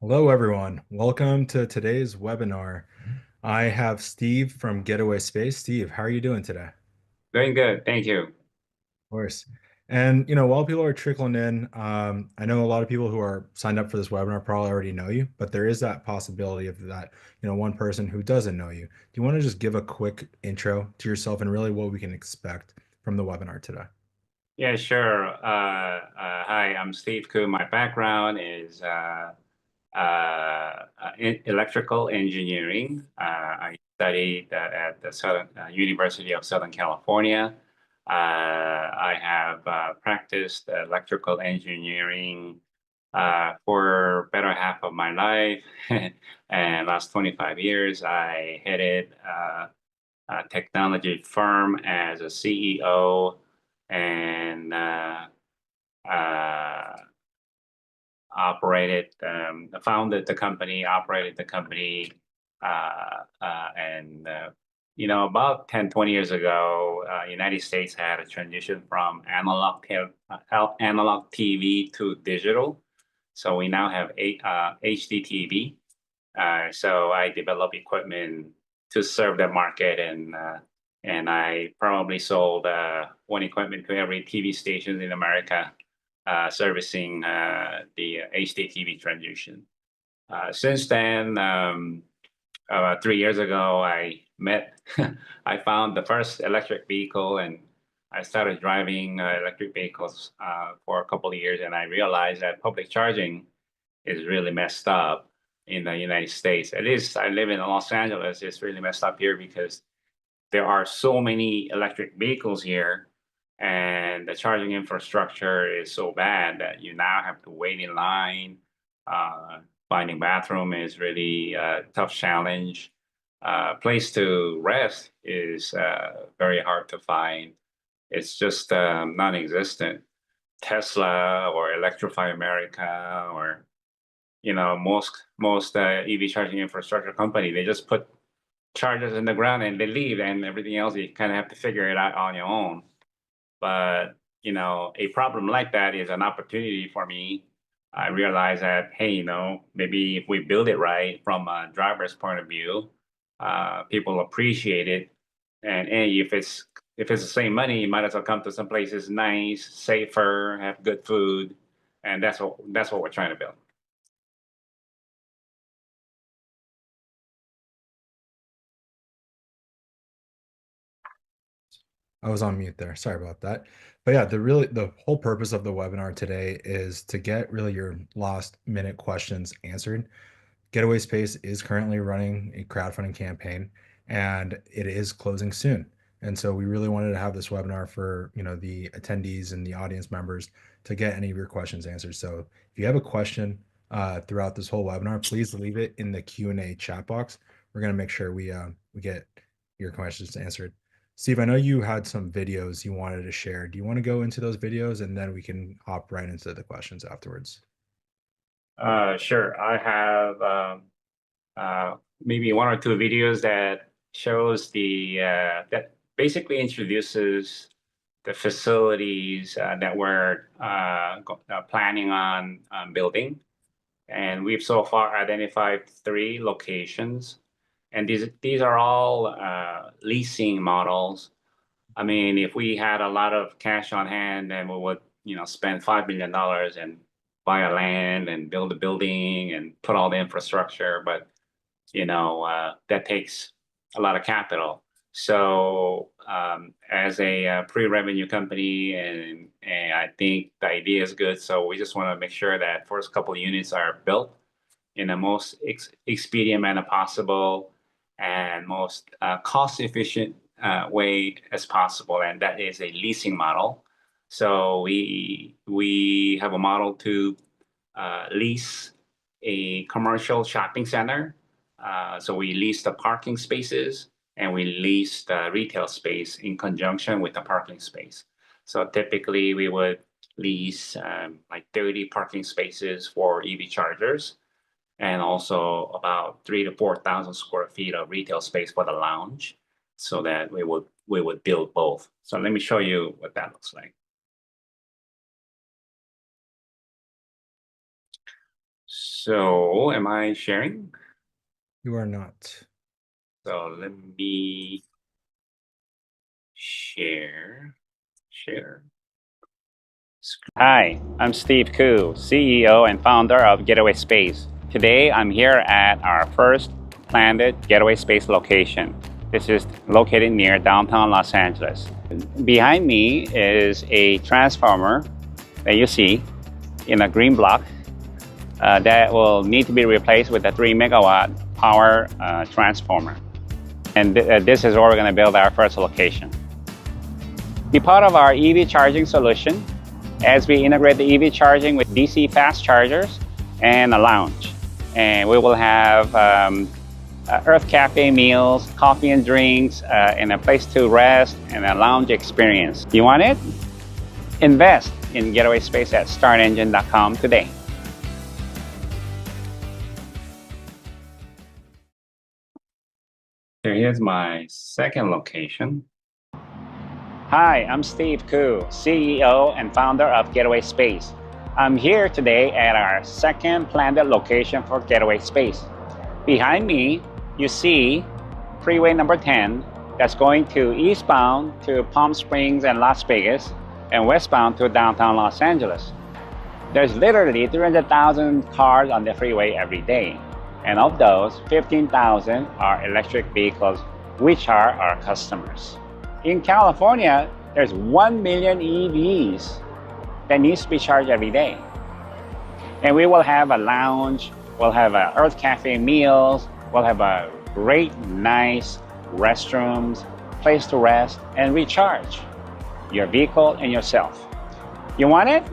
Hello, everyone. Welcome to today's webinar. I have Steve from Getaway Space. Steve, how are you doing today? Of Doing good, thank you. course. And while people are trickling in, I know a lot of people who are signed up for this webinar probably already know you, but there is that possibility of that, one person who doesn't know you. Do you want to just give a quick intro to yourself and really what we can expect from the webinar today? Yeah, sure. Hi, I'm Steve Koo. My background is in electrical engineering. I studied at the University of Southern California. I have practiced electrical engineering for better half of my life. And last 25 years, I headed a technology firm as a CEO and uh, founded the company, operated the company, and about 10, 20 years ago, United States had a transition from analog TV to digital. So we now have HD TV. So I develop equipment to serve that market, and I probably sold one equipment to every TV station in America, servicing the HDTV transition. Since then, 3 years ago, I found the first electric vehicle, and I started driving electric vehicles for a couple of years, and I realized that public charging is really messed up in the United States. At least I live in Los Angeles. It's really messed up here because there are so many electric vehicles here, and the charging infrastructure is so bad that you now have to wait in line. Uh, Finding bathroom is really a tough challenge. Place to rest is very hard to find. It's just non-existent. Tesla or Electrify America or most EV charging infrastructure company, they just put chargers in the ground and they leave, and everything else you kind of have to figure it out on your own. But a problem like that is an opportunity for me. I realize that, hey, maybe if we build it right from a driver's point of view, people appreciate it. And hey, if it's the same money, you might as well come to some places nice, safer, have good food, and that's what we're trying to build. I was on mute there. Sorry about that. But yeah, the whole purpose of the webinar today is to get really your last minute questions answered. Getaway Space is currently running a crowdfunding campaign and it is closing soon. And so we really wanted to have this webinar for, the attendees and the audience members to get any of your questions answered. So if you have a question throughout this whole webinar, please leave it in the Q&A chat box. We're going to make sure we get your questions answered. Steve, I know you had some videos you wanted to share. Do you want to go into those videos and then we can hop right into the questions afterwards? Sure. I have maybe one or two videos that shows that basically introduces the facilities that we're planning on building. And we've so far identified 3 locations, and these are all leasing models. I mean, if we had a lot of cash on hand, then we would, spend $5 million and buy a land and build a building and put all the infrastructure. But that takes a lot of capital. So as a pre-revenue company, and I think the idea is good. So we just want to make sure that first couple of units are built in the most expedient manner possible and most cost efficient way as possible. And that is a leasing model. So we have a model to lease a commercial shopping center. So we lease the parking spaces and we lease the retail space in conjunction with the parking space. So typically we would lease like 30 parking spaces for EV chargers and also about 3 to 4,000 square feet of retail space for the lounge, so that we would build both. So let me show you what that looks like. So am I sharing? You are not. So let me share. Hi, I'm Steve Koo, CEO and founder of Getaway Space. Today I'm here at our first planned Getaway Space location. This is located near downtown Los Angeles. Behind me is a transformer that you see in a green block that will need to be replaced with a 3 megawatt power transformer. And this is where we're going to build our first location. Be part of our EV charging solution as we integrate the EV charging with DC fast chargers and a lounge. And we will have Earth Cafe meals, coffee and drinks, and a place to rest and a lounge experience. You want it? Invest in Getaway Space at startengine.com today. Here's my second location. Hi, I'm Steve Koo, CEO and founder of Getaway Space. I'm here today at our second planned location for Getaway Space. Behind me, you see freeway number 10 that's going to eastbound to Palm Springs and Las Vegas and westbound to downtown Los Angeles. There's literally 300,000 cars on the freeway every day. And of those, 15,000 are electric vehicles, which are our customers. In California, there's 1 million EVs that needs to be charged every day. And we will have a lounge, we'll have a Earth Cafe meals, we'll have a great, nice restrooms, place to rest and recharge your vehicle and yourself. You want it?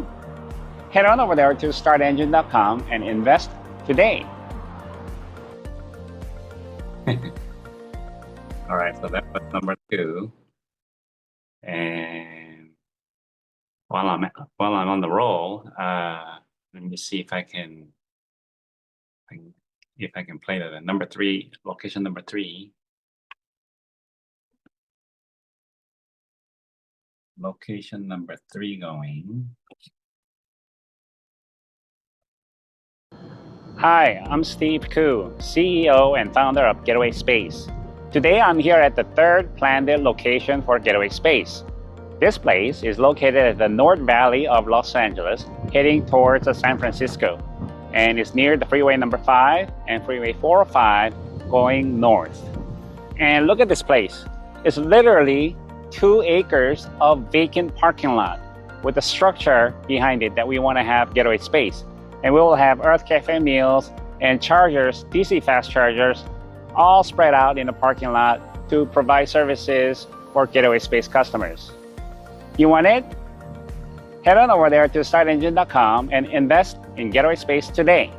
Head on over there to startengine.com and invest today. All right, so that was number 2. And while I'm on the roll, let me see if I can play the number 3 location. Number 3. Location number 3 going. Hi, I'm Steve Koo, CEO and founder of Getaway Space. Today I'm here at the third planned location for Getaway Space. This place is located at the North Valley of Los Angeles, heading towards San Francisco, and it's near the freeway number 5 and freeway 405 going north. And look at this place. It's literally 2 acres of vacant parking lot with a structure behind it that we want to have Getaway Space. And we will have Earth Cafe meals and chargers, DC fast chargers, all spread out in the parking lot to provide services for Getaway Space customers. You want it? Head on over there to startengine.com and invest in Getaway Space today.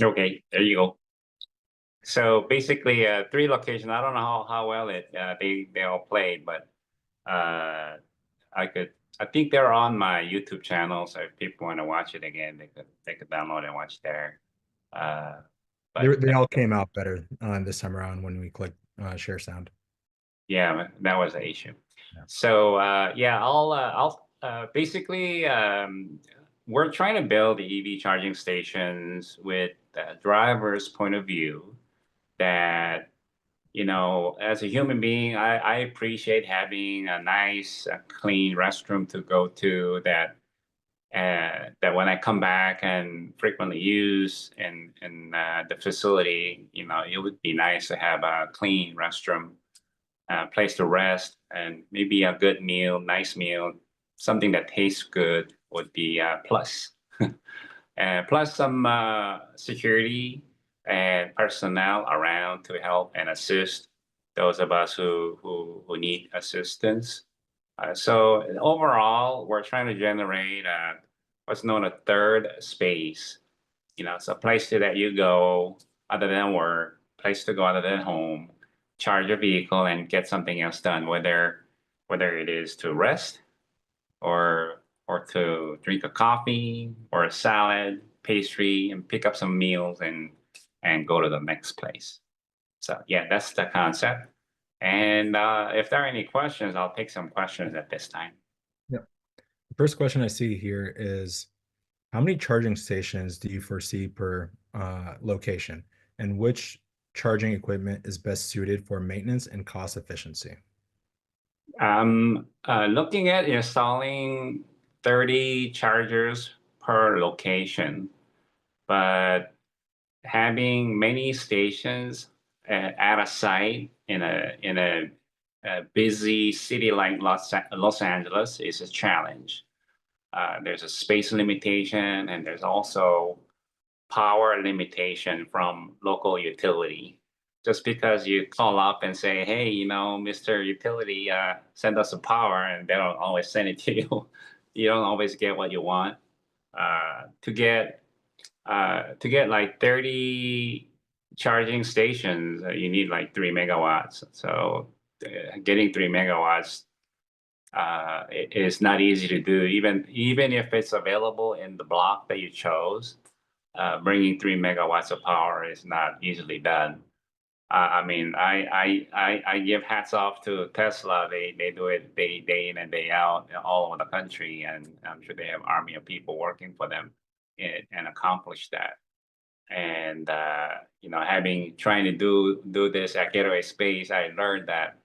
Okay, there you go. So basically, 3 locations. I don't know how well they all played, but I think they're on my YouTube channel. So if people want to watch it again, they could download and watch there. They all came out better this time around when we clicked share sound. Yeah, that was the issue. Yeah. So yeah, I'll basically we're trying to build the EV charging stations with the driver's point of view that, you know, as a human being, I appreciate having a nice, clean restroom to go to that when I come back and frequently use in the facility, you know, it would be nice to have a clean restroom, place to rest, and maybe a good meal, nice meal, something that tastes good would be a plus. Plus some security and personnel around to help and assist those of us who need assistance. So overall, we're trying to generate what's known as third space. You know, it's a place that you go other than work, place to go other than home, charge your vehicle and get something else done, whether it is to rest or to drink a coffee or a salad, pastry, and pick up some meals and go to the next place. So yeah, that's the concept. And if there are any questions, I'll take some questions at this time. Yeah. The first question I see here is how many charging stations do you foresee per location? And which charging equipment is best suited for maintenance and cost efficiency? Looking at installing 30 chargers per location, but having many stations at a site in a busy city like Los Angeles is a challenge. There's a space limitation, and there's also power limitation from local utility. Just because you call up and say, hey, Mr. Utility, send us the power, and they don't always send it to you. You don't always get what you want. To get like 30 charging stations, you need like 3 megawatts. So getting 3 megawatts is not easy to do. Even if it's available in the block that you chose, bringing 3 megawatts of power is not easily done. I mean, I give hats off to Tesla. They do it day in and day out all over the country, and I'm sure they have army of people working for them and accomplish that. And having trying to do this at Getaway Space, I learned that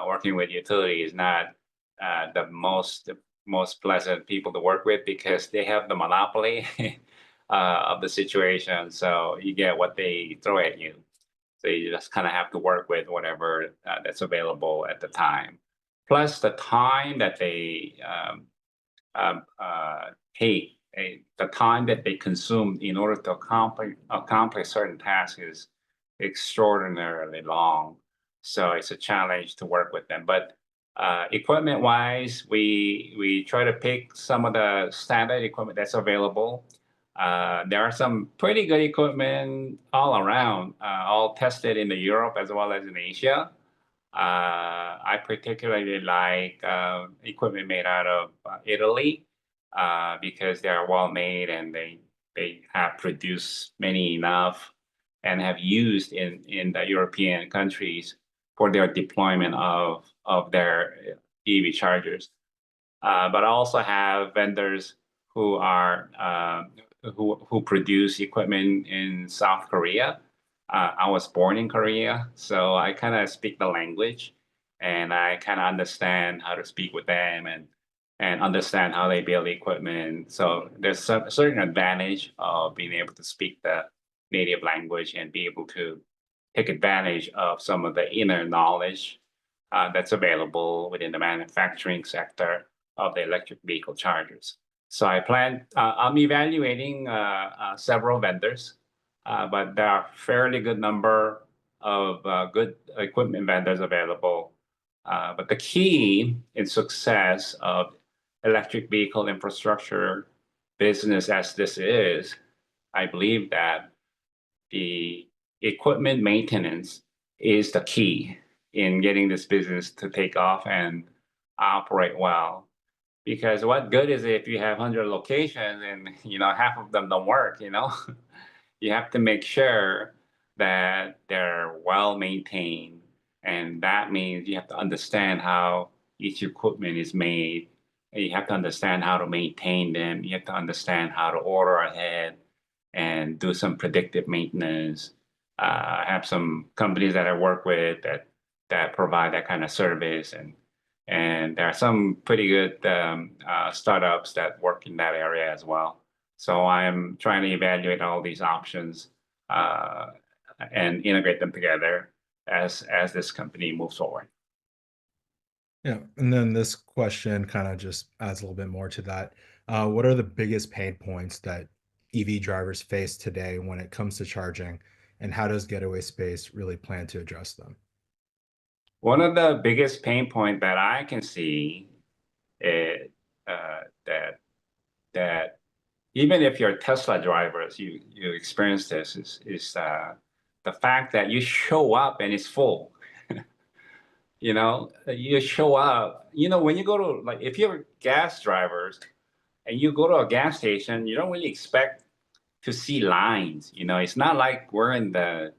working with utility is not the most pleasant people to work with because they have the monopoly of the situation. So you get what they throw at you. So you just kind of have to work with whatever that's available at the time. Plus the time that they take, the time that they consume in order to accomplish certain tasks is extraordinarily long. So it's a challenge to work with them. But equipment wise, we try to pick some of the standard equipment that's available. There are some pretty good equipment all around, all tested in the Europe as well as in Asia. I particularly like equipment made out of Italy because they are well made, and they have produced many enough and have used in the European countries for their deployment of their EV chargers. But I also have vendors who are who produce equipment in South Korea. I was born in Korea, so I kind of speak the language, and I kind of understand how to speak with them and understand how they build equipment. So there's a certain advantage of being able to speak the native language and be able to take advantage of some of the inner knowledge that's available within the manufacturing sector of the electric vehicle chargers. So I'm evaluating several vendors, but there are fairly good number of good equipment vendors available. But the key in success of electric vehicle infrastructure business as this is, I believe that the equipment maintenance is the key in getting this business to take off and operate well. Because what good is it if you have 100 locations and half of them don't work, You have to make sure that they're well maintained. And that means you have to understand how each equipment is made. And you have to understand how to maintain them. You have to understand how to order ahead and do some predictive maintenance. I have some companies that I work with that provide that kind of service, and there are some pretty good startups that work in that area as well. So I'm trying to evaluate all these options uh, and integrate them together as this company moves forward. Yeah, and then this question kind of just adds a little bit more to that. What are the biggest pain points that EV drivers face today when it comes to charging, and how does Getaway Space really plan to address them? One of the biggest pain point that I can see is that even if you're Tesla drivers, you experience this is the fact that you show up and it's full. You show up. When you go to, like, if you're gas drivers and you go to a gas station, you don't really expect to see lines. It's not like we're in the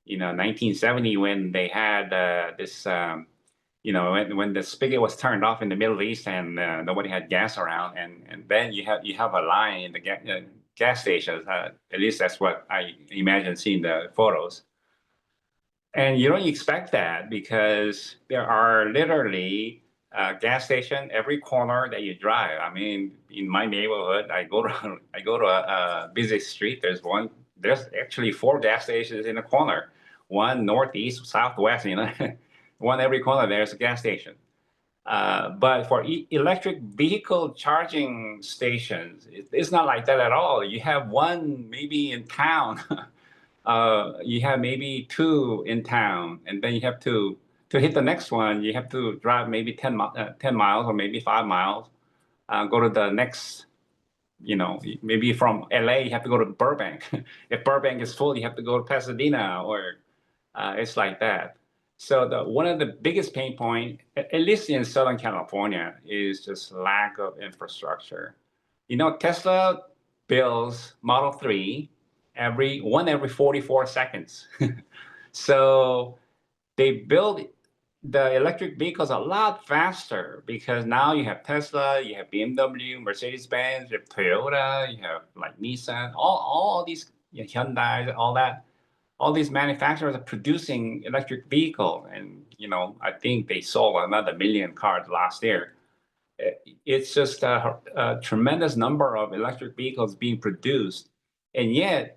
1970 when they had this, when the spigot was turned off in the Middle East and nobody had gas around, and then you have a line in the gas stations. At least that's what I imagine seeing the photos. And you don't expect that because there are literally gas station every corner that you drive. I mean, in my neighborhood, I go to a busy street. There's actually four gas stations in the corner, one northeast, southwest. One every corner. There's a gas station. But for electric vehicle charging stations, it's not like that at all. You have one maybe in town. You have maybe two in town, and then you have to hit the next one. You have to drive maybe 10 miles or maybe 5 miles. Go to the next, maybe from LA, you have to go to Burbank. If Burbank is full, you have to go to Pasadena, or it's like that. So one of the biggest pain point, at least in Southern California, is just lack of infrastructure. Tesla builds Model 3 every 44 seconds. So they build the electric vehicles a lot faster because now you have Tesla, you have BMW, Mercedes-Benz, you have Toyota, you have like Nissan, all these, Hyundai, all that. All these manufacturers are producing electric vehicle, and I think they sold another million cars last year. It's just a tremendous number of electric vehicles being produced, and yet,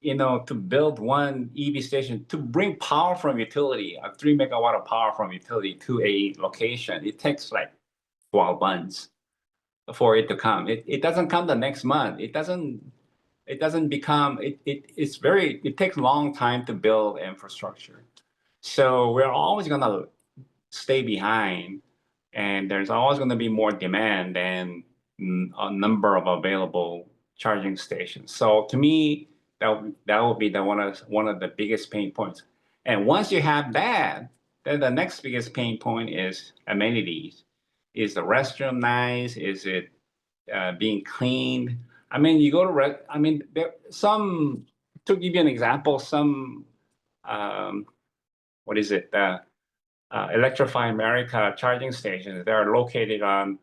to build one EV station to bring power from utility, a 3 megawatt of power from utility to a location, it takes like 12 months for it to come. It doesn't come the next month. It doesn't become it takes a long time to build infrastructure. So we're always gonna stay behind, and there's always going to be more demand than a number of available charging stations. So to me, that would be one of the biggest pain points. And once you have that, then the next biggest pain point is amenities. Is the restroom nice? Is it being cleaned? I mean, you go to I mean, to give you an example, some what is it? Electrify America charging stations. They are located on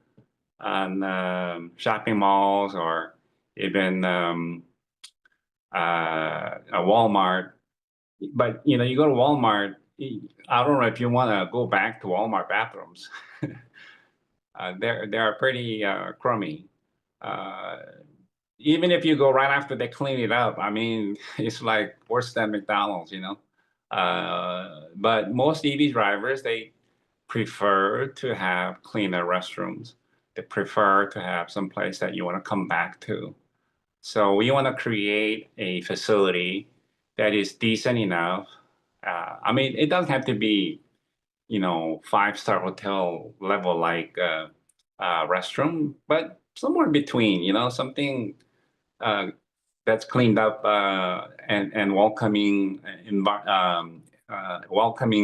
shopping malls or even a Walmart. But you go to Walmart. I don't know if you want to go back to Walmart bathrooms. They are pretty crummy. Uh, Even if you go right after they clean it up, I mean, it's like worse than McDonald's. But most EV drivers, they prefer to have cleaner restrooms. They prefer to have some place that you want to come back to. So we want to create a facility that is decent enough. I mean, it doesn't have to be, five-star hotel level like restroom, but somewhere in between, something uh, that's cleaned up and welcoming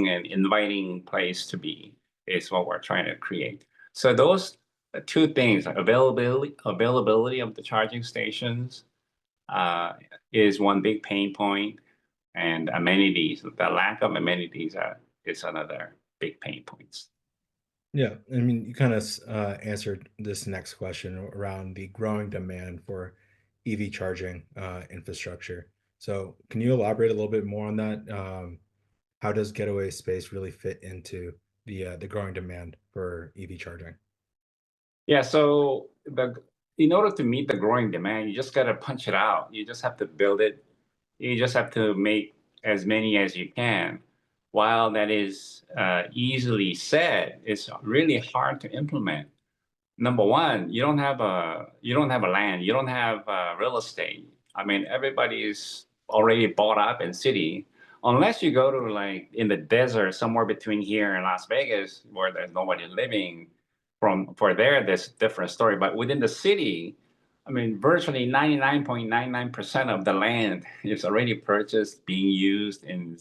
and inviting place to be is what we're trying to create. So those two things, like availability of the charging stations, uh, is one big pain point, and amenities, the lack of amenities is another big pain points. Yeah, I mean, you kind of answered this next question around the growing demand for EV charging infrastructure. So, can you elaborate a little bit more on that? How does Getaway Space really fit into the growing demand for EV charging? Yeah, so in order to meet the growing demand, you just got to punch it out. You just have to build it. You just have to make as many as you can. While that is easily said, it's really hard to implement. Number one, you don't have a land, you don't have real estate. I mean, everybody is already bought up in city, unless you go to like in the desert somewhere between here and Las Vegas where there's nobody living. For there, there's a different story. But within the city, I mean, virtually 99.99% of the land is already purchased, being used, and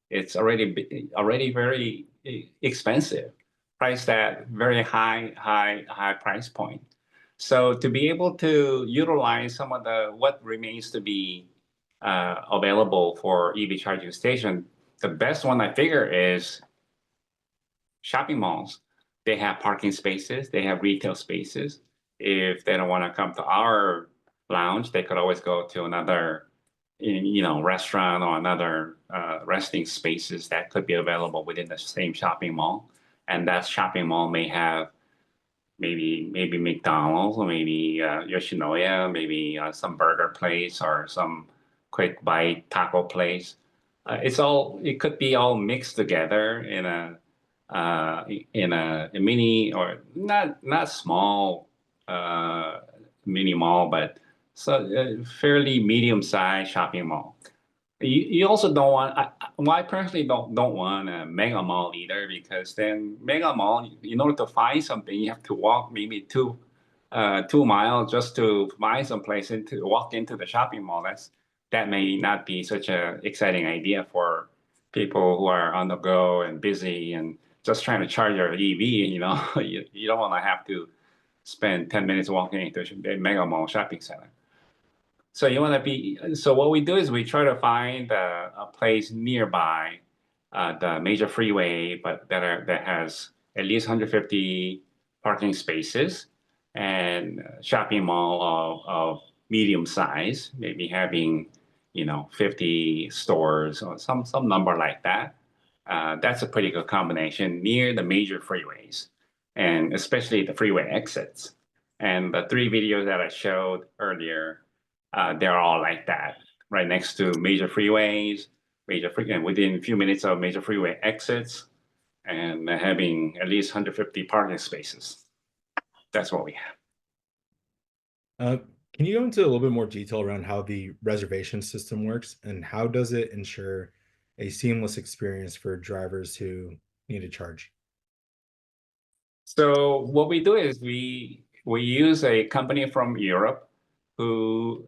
it's already very expensive, priced at very high price point. So to be able to utilize some of the what remains to be available for EV charging station. The best one I figure is shopping malls. They have parking spaces, they have retail spaces. If they don't want to come to our lounge, they could always go to another, restaurant or another resting spaces that could be available within the same shopping mall. And that shopping mall may have maybe McDonald's or maybe Yoshinoya, maybe some burger place or some quick bite taco place. It could be all mixed together in a mini or not small uh, mini mall, but fairly medium-sized shopping mall. You also don't want. Well, I personally don't want a mega mall either because then mega mall, in order to find something, you have to walk maybe 2 miles just to find some place and to walk into the shopping mall. That may not be such a exciting idea for people who are on the go and busy and just trying to charge your EV. You don't want to have to spend 10 minutes walking into a mega mall shopping center. So what we do is we try to find a place nearby the major freeway, but that has at least 150 parking spaces and shopping mall of medium size, maybe having, 50 stores or some number like that. That's a pretty good combination near the major freeways and especially the freeway exits. And the three videos that I showed earlier, they're all like that, right next to major freeways, and within a few minutes of major freeway exits, and having at least 150 parking spaces. That's what we have. Uh, can you go into a little bit more detail around how the reservation system works and how does it ensure a seamless experience for drivers who need to charge? So what we do is we use a company from Europe who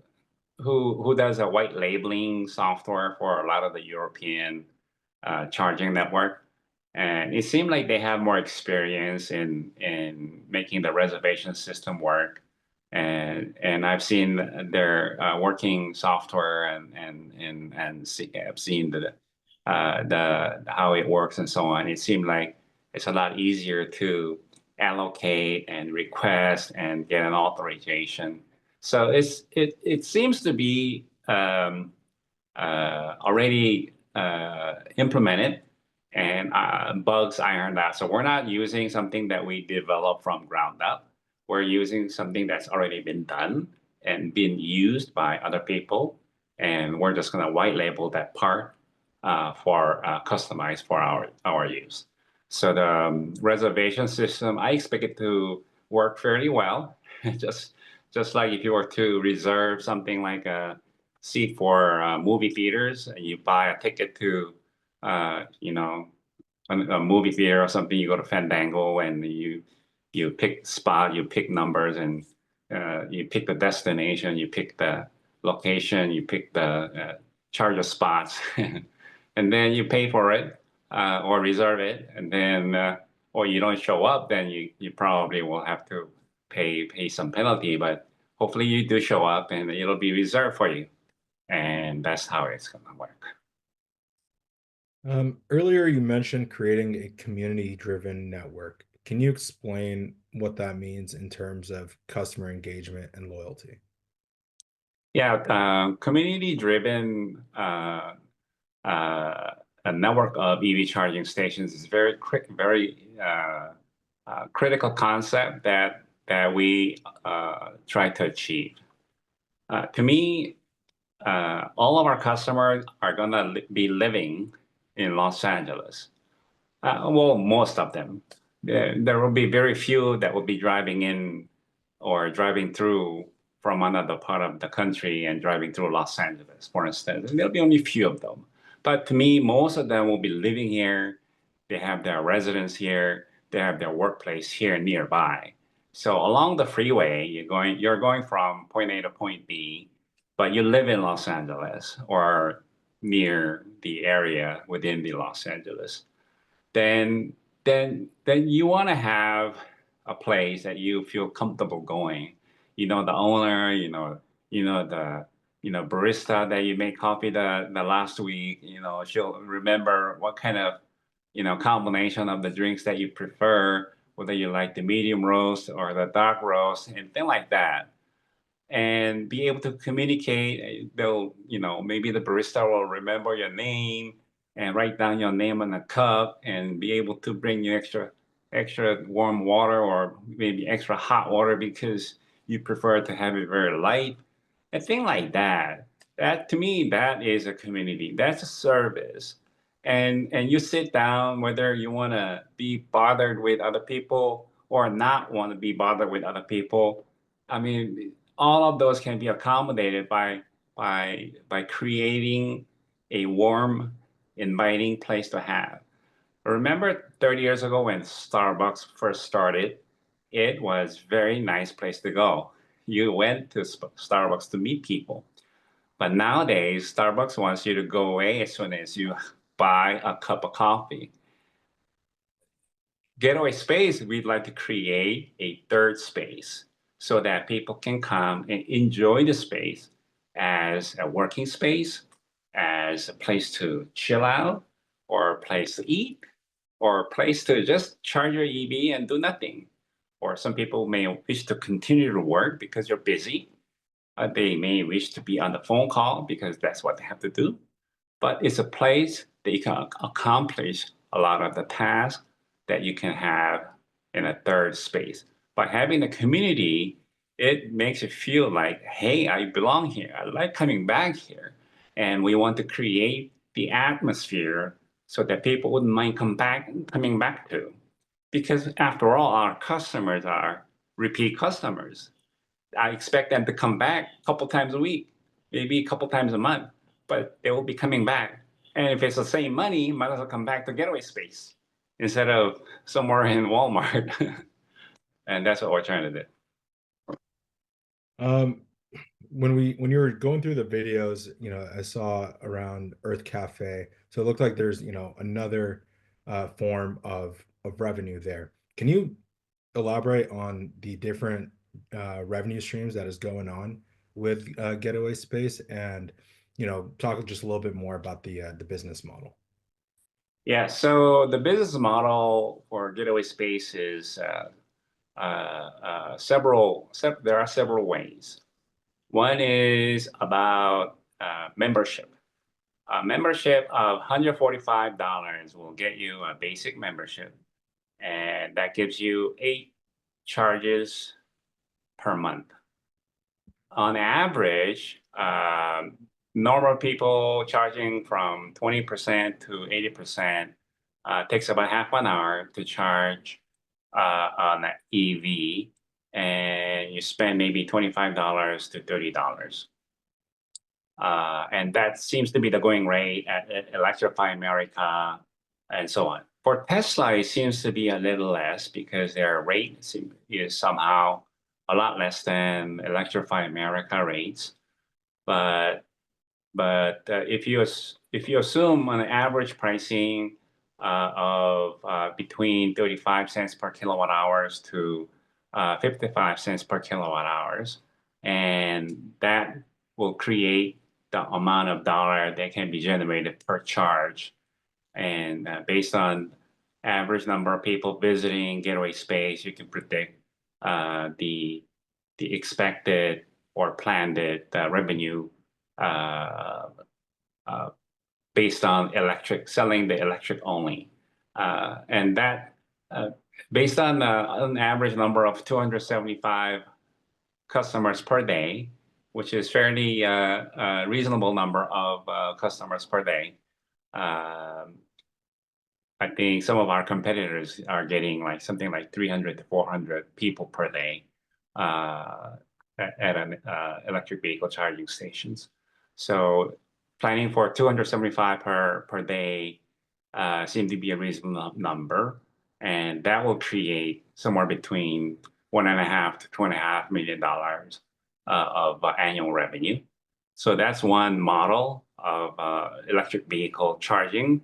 who does a white labeling software for a lot of the European charging network. And it seemed like they have more experience in making the reservation system work. And I've seen their working software and I've seen the how it works and so on. It seemed like it's a lot easier to allocate and request and get an authorization. So it seems to be already implemented and bugs ironed out. So we're not using something that we developed from ground up. We're using something that's already been done and been used by other people, and we're just going to white label that part for customized for our use. So the reservation system, I expect it to work fairly well. just just like if you were to reserve something like a seat for movie theaters, and you buy a ticket to, you know, a movie theater or something, you go to Fandango and you pick spot, you pick numbers, and you pick the destination, you pick the location, you pick the charger spots, and then you pay for it or reserve it, and then or you don't show up, then you probably will have to pay some penalty, but hopefully you do show up and it'll be reserved for you. And that's how it's gonna work. Earlier, you mentioned creating a community-driven network. Can you explain what that means in terms of customer engagement and loyalty? Yeah, community-driven uh, a network of EV charging stations is very critical concept that we try to achieve. To me, all of our customers are gonna be living in Los Angeles. Well, most of them. There will be very few that will be driving in or driving through from another part of the country and driving through Los Angeles, for instance. And there'll be only a few of them. But to me, most of them will be living here. They have their residence here. They have their workplace here nearby. So along the freeway, you're going from point A to point B, but you live in Los Angeles or near the area within the Los Angeles, then then you want to have a place that you feel comfortable going. You know the owner, you know the barista that you made coffee the last week, she'll remember what kind of, combination of the drinks that you prefer, whether you like the medium roast or the dark roast and things like that. And be able to communicate. They'll, maybe the barista will remember your name and write down your name on a cup and be able to bring you extra warm water or maybe extra hot water because you prefer to have it very light. A thing like that. That to me, that is a community. That's a service. And you sit down whether you want to be bothered with other people or not want to be bothered with other people. I mean, all of those can be accommodated by creating a warm, inviting place to have. Remember 30 years ago when Starbucks first started, it was very nice place to go. You went to Starbucks to meet people. But nowadays, Starbucks wants you to go away as soon as you buy a cup of coffee. Getaway Space, we'd like to create a third space so that people can come and enjoy the space as a working space, as a place to chill out, or a place to eat, or a place to just charge your EV and do nothing. Or some people may wish to continue to work because you're busy. They may wish to be on the phone call because that's what they have to do. But it's a place that you can accomplish a lot of the tasks that you can have in a third space. By having a community, it makes you feel like, hey, I belong here. I like coming back here. And we want to create the atmosphere so that people wouldn't mind coming back to. Because after all, our customers are repeat customers. I expect them to come back a couple times a week, maybe a couple times a month, but they will be coming back. And if it's the same money, might as well come back to Getaway Space instead of somewhere in Walmart. And that's what we're trying to do. Um, when you were going through the videos, I saw around Earth Cafe, so it looked like there's, another form of revenue there. Can you elaborate on the different revenue streams that is going on with Getaway Space, and talk just a little bit more about the business model? Yeah, so the business model for Getaway Space is there are several ways. One is about membership. A membership of $145 will get you a basic membership, and that gives you 8 charges per month. On average, normal people charging from 20% to 80% takes about half an hour to charge on an EV, and you spend maybe $25 to $30. And that seems to be the going rate at Electrify America and so on. For Tesla, it seems to be a little less because their rate is somehow a lot less than Electrify America rates. But if you assume an average pricing of between 35 cents per kilowatt hours to 55 cents per kilowatt hours, and that will create the amount of dollar that can be generated per charge. And based on average number of people visiting Getaway Space, you can predict the expected or planned revenue uh, uh, based on selling the electric only. And that based on an average number of 275 customers per day, which is fairly reasonable number of customers per day. I think some of our competitors are getting like something like 300 to 400 people per day uh, at an electric vehicle charging stations. So planning for 275 per day seem to be a reasonable number, and that will create somewhere between $1.5 to $2.5 million of annual revenue. So that's one model of electric vehicle charging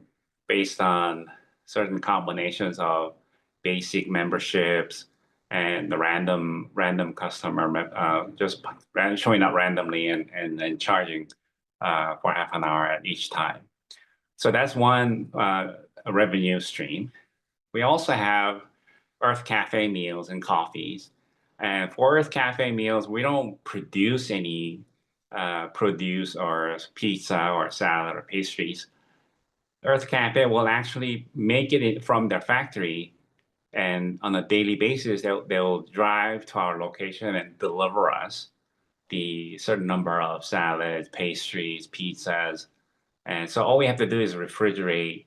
based on certain combinations of basic memberships and the random customer just showing up randomly and then charging for half an hour at each time. So that's one revenue stream. We also have Earth Cafe meals and coffees. And for Earth Cafe meals, we don't produce any produce or pizza or salad or pastries. Earth Cafe will actually make it from their factory, and on a daily basis, they'll drive to our location and deliver us the certain number of salads, pastries, pizzas, and so all we have to do is refrigerate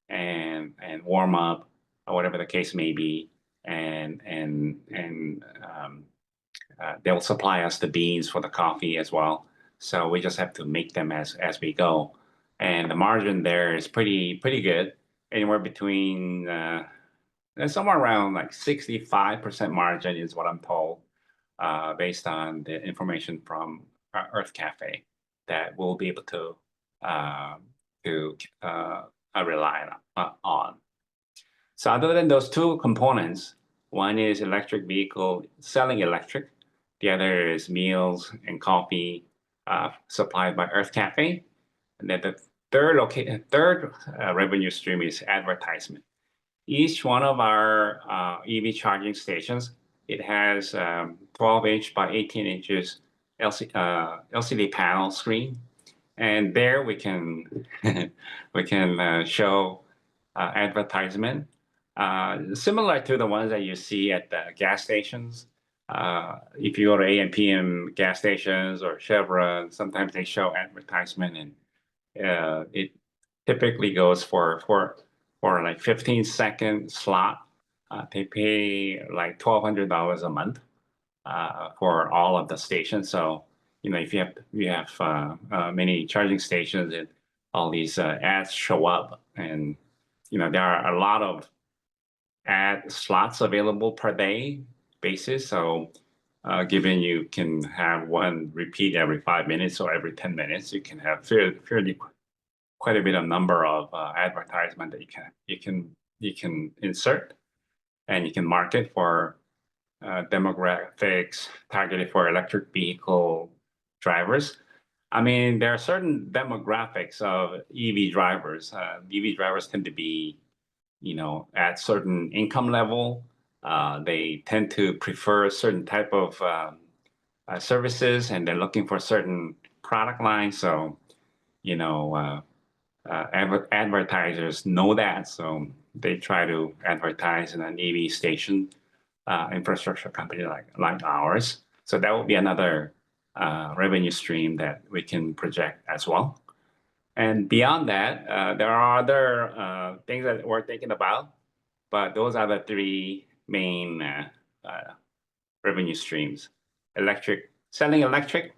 and warm up, or whatever the case may be, and they'll supply us the beans for the coffee as well. So we just have to make them as we go, and the margin there is pretty good, anywhere between somewhere around like 65% margin is what I'm told, based on the information from Earth Cafe that we'll be able uh, to rely on. So other than those two components, one is electric vehicle selling electric, the other is meals and coffee supplied by Earth Cafe, and then the third revenue stream is advertisement. Each one of our EV charging stations, it has 12-inch by 18 inches LCD panel screen, and there we can we can show advertisement similar to the ones that you see at the gas stations. If you go to AM/PM gas stations or Chevron, sometimes they show advertisement, and it typically goes for like 15-second slot. They pay like $1,200 a month for all of the stations. So if you have many charging stations, and all these ads show up, and there are a lot of ad slots available per day basis. So given you can have one repeat every 5 minutes or every 10 minutes, you can have fairly quite a bit of number of advertisement that you can insert, and you can market for demographics targeted for electric vehicle drivers. I mean, there are certain demographics of EV drivers. EV drivers tend to be, at certain income level. They tend to prefer a certain type of services, and they're looking for certain product lines. So, you know, advertisers know that, so they try to advertise in an EV station infrastructure company like ours. So that would be another revenue stream that we can project as well. And beyond that, there are other things that we're thinking about, but those are the three main revenue streams: selling electric,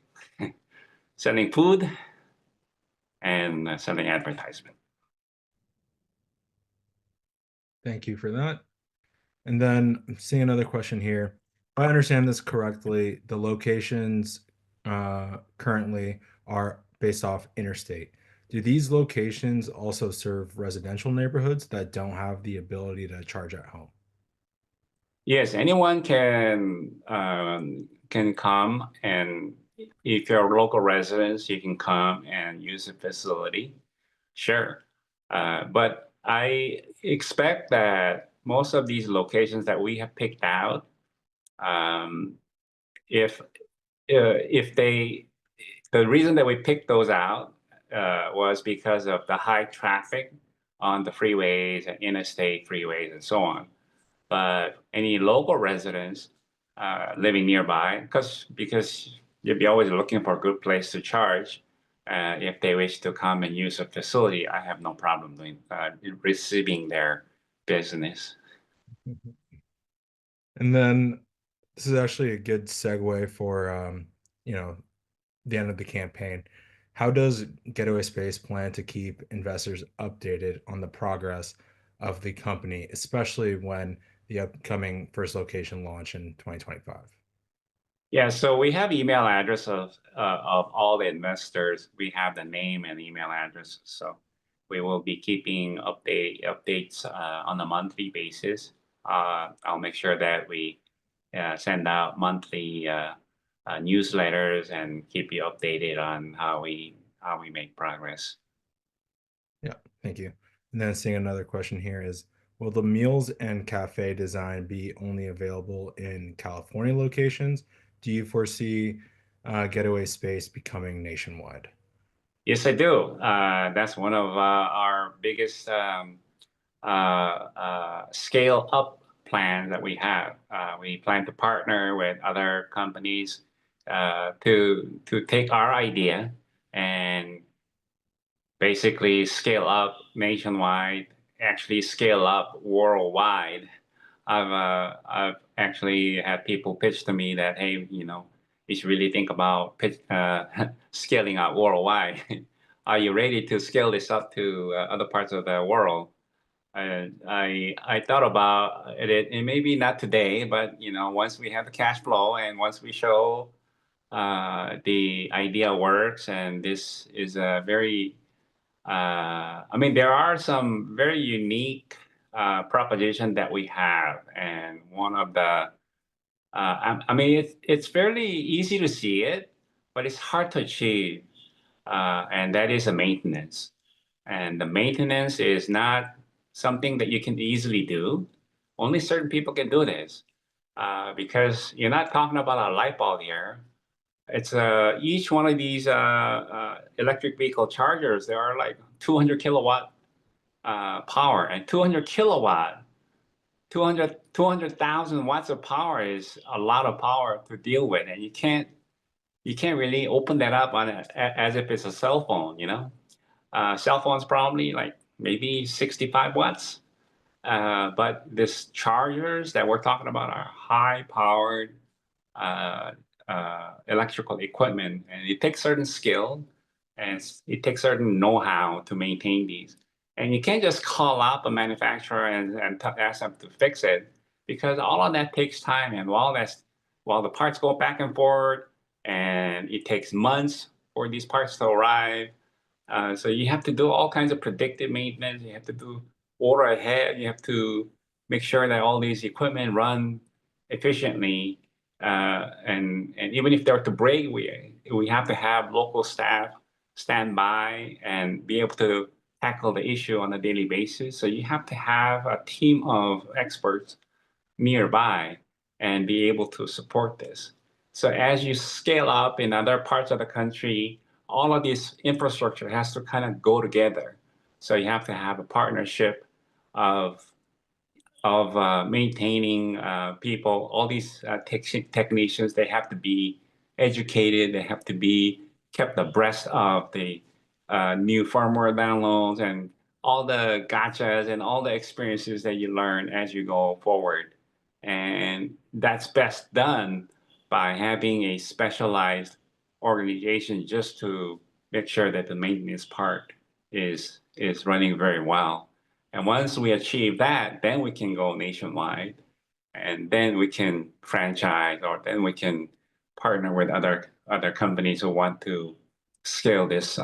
selling food, and selling advertisement. Thank you for that. And then I'm seeing another question here. If I understand this correctly, the locations currently are based off interstate. Do these locations also serve residential neighborhoods that don't have the ability to charge at home? Yes, anyone can come, and if you're local residents, you can come and use the facility. Sure. But I expect that most of these locations that we have picked out, um, if if they the reason that we picked those out was because of the high traffic on the freeways and interstate freeways and so on. But any local residents living nearby, because you'd be always looking for a good place to charge. If they wish to come and use a facility, I have no problem receiving their business. Mhm. And then this is actually a good segue for you know, the end of the campaign. How does Getaway Space plan to keep investors updated on the progress of the company, especially when the upcoming first location launch in 2025? Yeah, so we have email address of all the investors. We have the name and email address. So we will be keeping updates on a monthly basis. I'll make sure that we send out monthly newsletters and keep you updated on how we make progress. Yeah, thank you. And then seeing another question here is, will the meals and cafe design be only available in California locations? Do you foresee Getaway Space becoming nationwide? Yes, I do. That's one of our biggest scale up plans that we have. We plan to partner with other companies to take our idea and basically scale up nationwide, actually scale up worldwide. I've actually had people pitch to me that, hey, you should really think about scaling out worldwide. Are you ready to scale this up to other parts of the world? I thought about it, and maybe not today, but once we have the cash flow and once we show the idea works, and this is a very I mean, there are some very unique proposition that we have, and one of the I mean, it's fairly easy to see it, but it's hard to achieve, and that is a maintenance. And the maintenance is not something that you can easily do. Only certain people can do this, because you're not talking about a light bulb here. It's each one of these electric vehicle chargers. There are like 200 kilowatt power, and 200 kilowatt, 200,000 watts of power is a lot of power to deal with, and you can't really open that up on it as if it's a cell phone. Cell phone's probably like maybe 65 watts. But this chargers that we're talking about are high powered uh, electrical equipment, and it takes certain skill and it takes certain know-how to maintain these. And you can't just call up a manufacturer and ask them to fix it, because all of that takes time, and while the parts go back and forth, and it takes months for these parts to arrive, so you have to do all kinds of predictive maintenance. You have to do order ahead. You have to make sure that all these equipment run efficiently. And even if they're to break, we have to have local staff stand by and be able to tackle the issue on a daily basis. So you have to have a team of experts nearby and be able to support this. So as you scale up in other parts of the country, all of this infrastructure has to kind of go together. So you have to have a partnership of maintaining people. All these technicians, they have to be educated. They have to be kept abreast of the new firmware downloads and all the gotchas and all the experiences that you learn as you go forward. And that's best done by having a specialized organization just to make sure that the maintenance part is running very well. And once we achieve that, then we can go nationwide, and then we can franchise, or then we can partner with other companies who want to scale this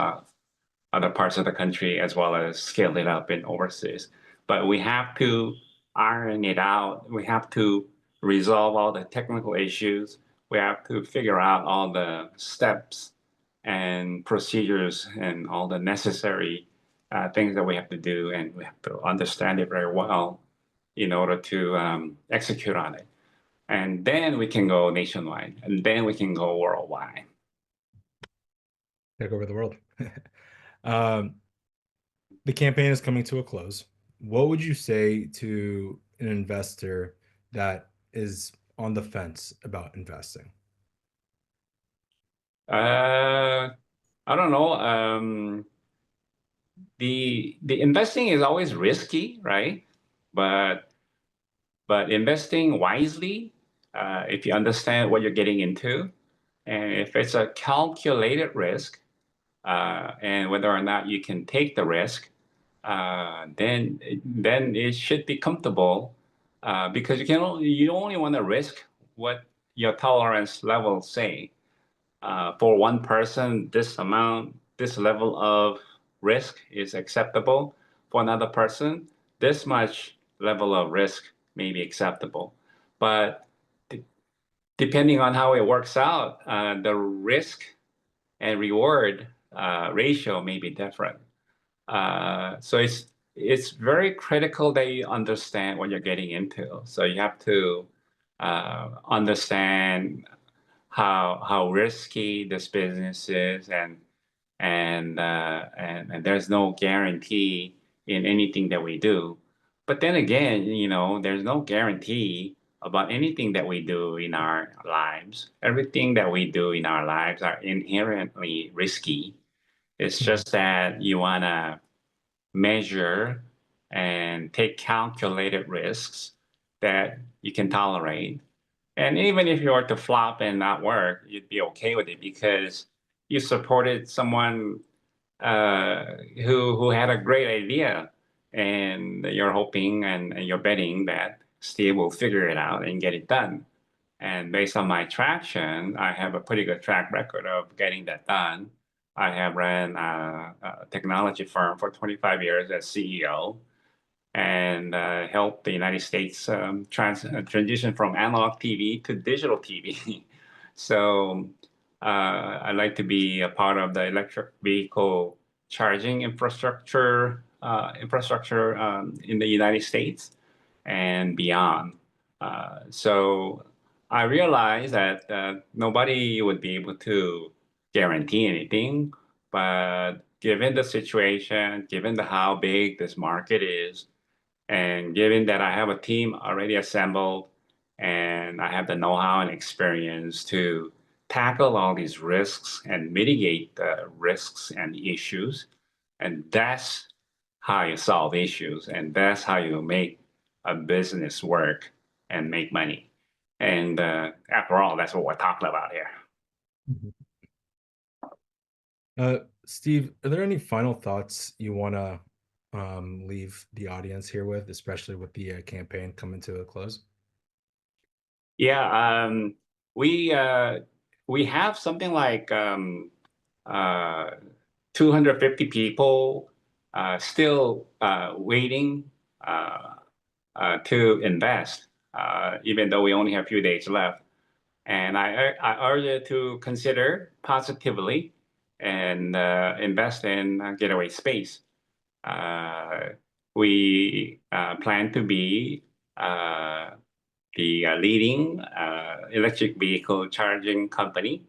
other parts of the country as well as scale it up in overseas. But we have to iron it out. We have to resolve all the technical issues. We have to figure out all the steps and procedures and all the necessary things that we have to do, and we have to understand it very well in order to execute on it. And then we can go nationwide, and then we can go worldwide. Take over the world. um, the campaign is coming to a close. What would you say to an investor that is on the fence about investing? Uh, I don't know. The investing is always risky, right? But investing wisely, if you understand what you're getting into, and if it's a calculated risk, and whether or not you can take the risk, then it should be comfortable, because you only want to risk what your tolerance levels say. For one person, this amount, this level of risk is acceptable. For another person, this much level of risk may be acceptable. But depending on how it works out, the risk and reward ratio may be different. So it's very critical that you understand what you're getting into. So you have to understand how risky this business is, and there's no guarantee in anything that we do. But then again, there's no guarantee about anything that we do in our lives. Everything that we do in our lives are inherently risky. It's Mhm. just that you want to measure and take calculated risks that you can tolerate. And even if you were to flop and not work, you'd be okay with it because you supported someone who had a great idea, and you're hoping and you're betting that Steve will figure it out and get it done. And based on my traction, I have a pretty good track record of getting that done. I have ran a technology firm for 25 years as CEO and helped the United States transition from analog TV to digital TV. So I'd like to be a part of the electric vehicle charging infrastructure in the United States and beyond. So I realized that nobody would be able to guarantee anything, but given the situation, given how big this market is, and given that I have a team already assembled and I have the know-how and experience to tackle all these risks and mitigate the risks and issues, and that's how you solve issues, and that's how you make a business work and make money. And after all, that's what we're talking about here. Mhm. Steve, are there any final thoughts you want to leave the audience here with, especially with the campaign coming to a close? Yeah, we have something like uh, 250 people still waiting to invest, even though we only have a few days left. And I urge you to consider positively and invest in Getaway Space. Uh, we plan to be uh, the leading electric vehicle charging company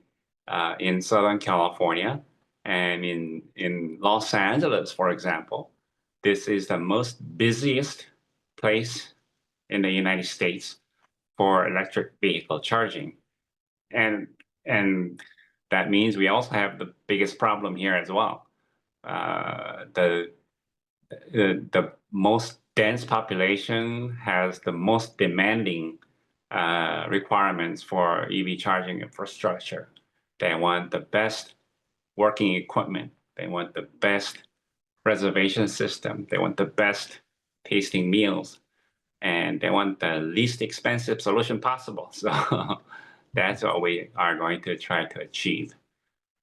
in Southern California and in Los Angeles, for example. This is the most busiest place in the United States for electric vehicle charging. And and that means we also have the biggest problem here as well. The the most dense population has the most demanding requirements for EV charging infrastructure. They want the best working equipment. They want the best reservation system. They want the best tasting meals, and they want the least expensive solution possible. So that's what we are going to try to achieve.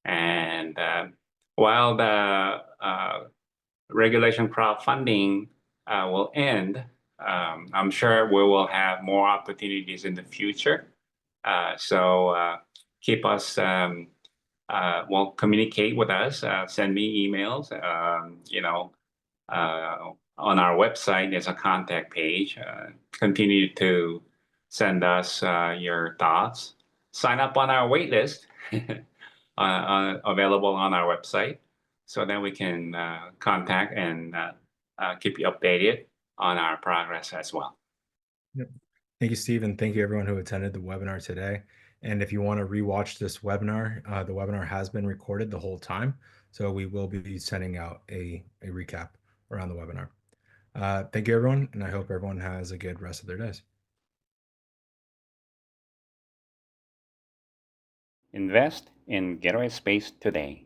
And while the regulation crowdfunding will end, I'm sure we will have more opportunities in the future. So keep us, well, communicate with us, send me emails. On our website, there's a contact page. Continue to send us your thoughts. Sign up on our wait list, available on our website, so that we can contact and keep you updated on our progress as well. Yep. Thank you, Steve, and thank you everyone who attended the webinar today. And if you want to rewatch this webinar, the webinar has been recorded the whole time, so we will be sending out a recap around the webinar. Thank you, everyone, and I hope everyone has a good rest of their days. Invest in Getaway Space today.